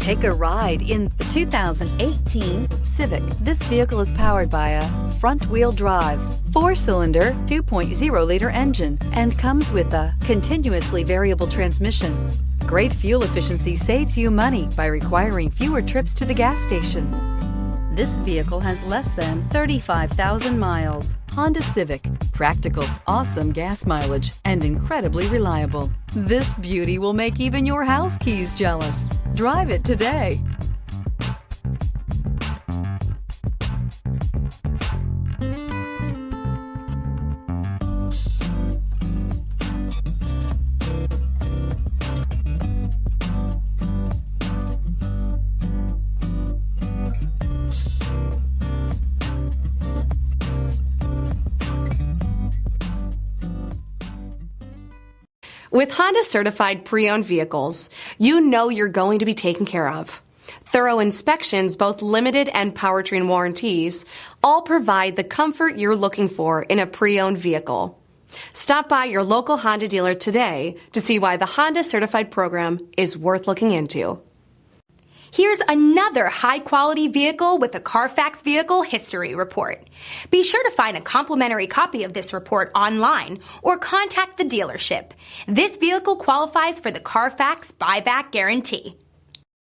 Take a ride in the 2018 Civic. This vehicle is powered by a front-wheel drive, 4-cylinder, 2.0-liter engine, and comes with a continuously variable transmission. Great fuel efficiency saves you money by requiring fewer trips to the gas station. This vehicle has less than 35,000 miles. Honda Civic. Practical, awesome gas mileage, and incredibly reliable. This beauty will make even your house keys jealous. Drive it today. With Honda certified pre-owned vehicles, you know you're going to be taken care of. Thorough inspections, both limited and powertrain warranties, all provide the comfort you're looking for in a pre-owned vehicle. Stop by your local Honda dealer today to see why the Honda certified program is worth looking into. Here's another high-quality vehicle with a Carfax Vehicle History Report. Be sure to find a complimentary copy of this report online or contact the dealership. This vehicle qualifies for the Carfax Buyback Guarantee.